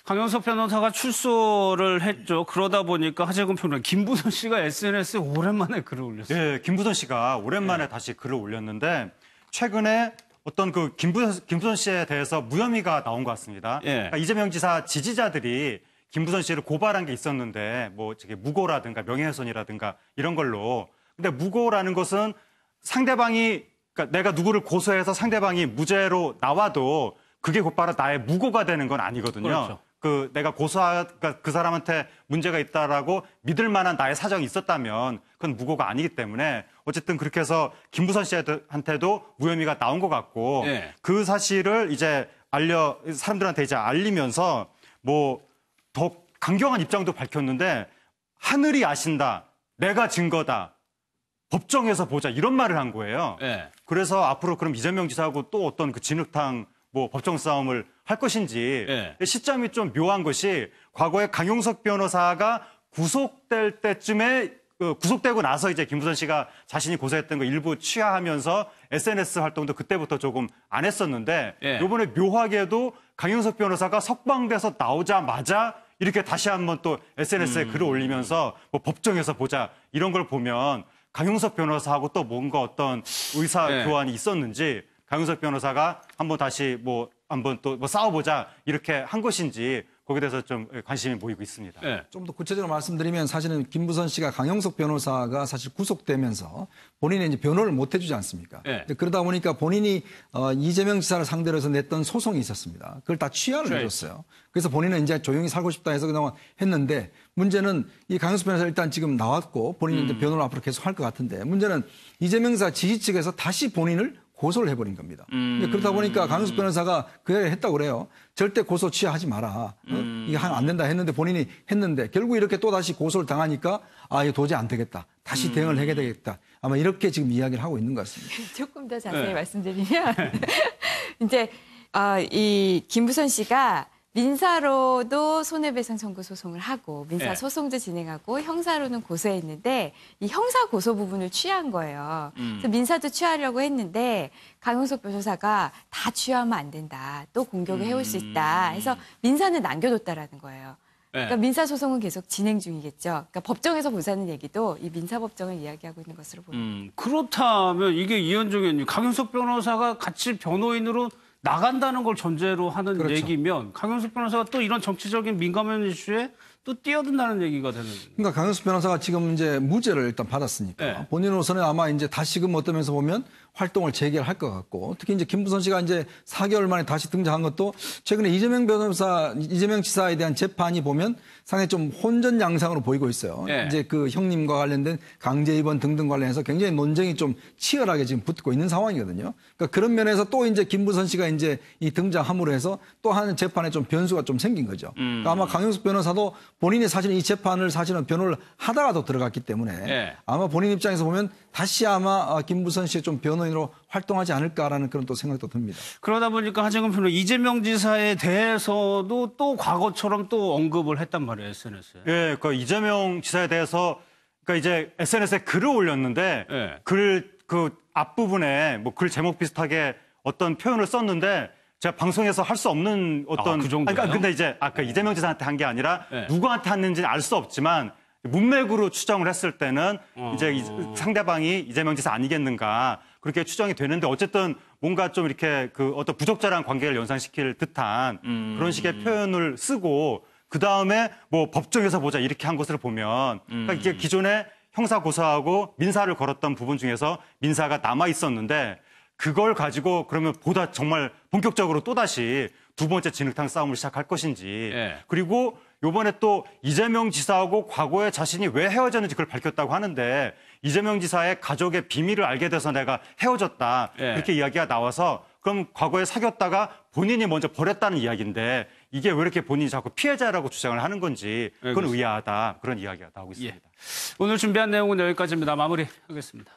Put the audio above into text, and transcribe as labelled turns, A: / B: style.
A: 강영석 변호사가 출소를 했죠. 그러다 보니까 하재근 평론가 김부선 씨가 SNS에 오랜만에 글을 올렸어요.
B: 네, 김부선 씨가 오랜만에 다시 글을 올렸는데 최근에 어떤 그 김부선 씨에 대해서 무혐의가 나온 것 같습니다. 그러니까 이재명 지사 지지자들이 김부선 씨를 고발한 게 있었는데 뭐 저게 무고라든가 명예훼손이라든가 이런 걸로. 근데 무고라는 것은 상대방이 그러니까 내가 누구를 고소해서 상대방이 무죄로 나와도 그게 곧바로 나의 무고가 되는 건 아니거든요.
A: 그렇죠.
B: 내가 그러니까 그 사람한테 문제가 있다라고 믿을 만한 나의 사정이 있었다면 그건 무고가 아니기 때문에 어쨌든 그렇게 해서 김부선 씨한테도 무혐의가 나온 것 같고 그 사실을 이제 사람들한테 이제 알리면서 뭐 더 강경한 입장도 밝혔는데 하늘이 아신다, 내가 증거다, 법정에서 보자 이런 말을 한 거예요. 그래서 앞으로 그럼 이재명 지사하고 또 어떤 그 진흙탕 뭐 법정 싸움을 할 것인지 시점이 좀 묘한 것이 과거에 강용석 변호사가 구속될 때쯤에 구속되고 나서 이제 김부선 씨가 자신이 고소했던 거 일부 취하하면서 SNS 활동도 그때부터 조금 안 했었는데 이번에 묘하게도 강용석 변호사가 석방돼서 나오자마자 이렇게 다시 한번 또 SNS에 글을 올리면서 뭐 법정에서 보자 이런 걸 보면 강용석 변호사하고 또 뭔가 어떤 의사 교환이 있었는지 강용석 변호사가 한번 다시 한번 또 싸워보자 이렇게 한 것인지 거기에 대해서 좀 관심이 모이고 있습니다.
C: 좀 더 구체적으로 말씀드리면 사실은 김부선 씨가 강용석 변호사가 사실 구속되면서 본인이 이제 변호를 못 해주지 않습니까? 그러다 보니까 본인이 이재명 지사를 상대로 해서 냈던 소송이 있었습니다. 그걸 다 취하를 해줬어요. 그래서 본인은 이제 조용히 살고 싶다 해서 그동안 했는데 문제는 이 강용석 변호사 일단 지금 나왔고 본인이 이제 변호를 앞으로 계속 할 것 같은데 문제는 이재명 지사 지지 측에서 다시 본인을 고소를 해버린 겁니다. 그러다 보니까 강용석 변호사가 그 얘기를 했다고 그래요. 절대 고소 취하하지 마라. 이게 하면 안 된다 했는데 본인이 했는데 결국 이렇게 또 다시 고소를 당하니까 이거 도저히 안 되겠다. 다시 대응을 해야 되겠다. 아마 이렇게 지금 이야기를 하고 있는 것 같습니다.
D: 조금 더 자세히 말씀드리면 이제 이 김부선 씨가 민사로도 손해배상 청구 소송을 하고 민사 소송도 진행하고 형사로는 고소했는데 이 형사 고소 부분을 취한 거예요. 그래서 민사도 취하려고 했는데 강용석 변호사가 다 취하면 안 된다. 또 공격을 해올 수 있다. 해서 민사는 남겨뒀다라는 거예요. 그러니까 민사 소송은 계속 진행 중이겠죠. 그러니까 법정에서 보자는 얘기도 이 민사 법정을 이야기하고 있는 것으로 보입니다.
A: 그렇다면 이게 이현정 의원님, 강용석 변호사가 같이 변호인으로 나간다는 걸 전제로 하는 얘기면 강용석 변호사가 또 이런 정치적인 민감한 이슈에 또 뛰어든다는 얘기가 되는 거예요.
C: 그러니까 강용석 변호사가 지금 이제 무죄를 일단 받았으니까 본인으로서는 아마 이제 다시금 어떤 면에서 보면 활동을 재개할 것 같고 특히 이제 김부선 씨가 이제 4개월 만에 다시 등장한 것도 최근에 이재명 지사에 대한 재판이 보면 상당히 좀 혼전양상으로 보이고 있어요. 이제 그 형님과 관련된 강제 입원 등등 관련해서 굉장히 논쟁이 좀 치열하게 지금 붙고 있는 상황이거든요. 그러니까 그런 면에서 또 이제 김부선 씨가 이제 이 등장함으로 해서 또 하는 재판에 좀 변수가 좀 생긴 거죠. 그러니까 아마 강용석 변호사도 본인이 사실은 이 재판을 사실은 변호를 하다가도 들어갔기 때문에 아마 본인 입장에서 보면 다시 아마 김부선 씨의 좀 변호인으로 활동하지 않을까라는 그런 또 생각도 듭니다.
A: 그러다 보니까 하재근 변호사 이재명 지사에 대해서도 또 과거처럼 또 언급을 했단 말이에요, SNS에.
B: 그 이재명 지사에 대해서 그러니까 이제 SNS에 글을 올렸는데 그 앞부분에 뭐 글 제목 비슷하게 어떤 표현을 썼는데 제가 방송에서 할 수 없는 어떤
A: 그 정도요?
B: 근데 이제 아까 이재명 지사한테 한 게 아니라 누구한테 했는지는 알 수 없지만 문맥으로 추정을 했을 때는 이제 상대방이 이재명 지사 아니겠는가 그렇게 추정이 되는데 어쨌든 뭔가 좀 이렇게 그 어떤 부적절한 관계를 연상시킬 듯한 그런 식의 표현을 쓰고 그 다음에 뭐 법정에서 보자 이렇게 한 것을 보면 그러니까 이게 기존에 형사 고소하고 민사를 걸었던 부분 중에서 민사가 남아 있었는데 그걸 가지고 그러면 보다 정말 본격적으로 또다시 두 번째 진흙탕 싸움을 시작할 것인지 그리고 요번에 또 이재명 지사하고 과거에 자신이 왜 헤어졌는지 그걸 밝혔다고 하는데 이재명 지사의 가족의 비밀을 알게 돼서 내가 헤어졌다 그렇게 이야기가 나와서 그럼 과거에 사귀었다가 본인이 먼저 버렸다는 이야기인데 이게 왜 이렇게 본인이 자꾸 피해자라고 주장을 하는 건지 그건 의아하다 그런 이야기가 나오고 있습니다.
A: 오늘 준비한 내용은 여기까지입니다. 마무리하겠습니다.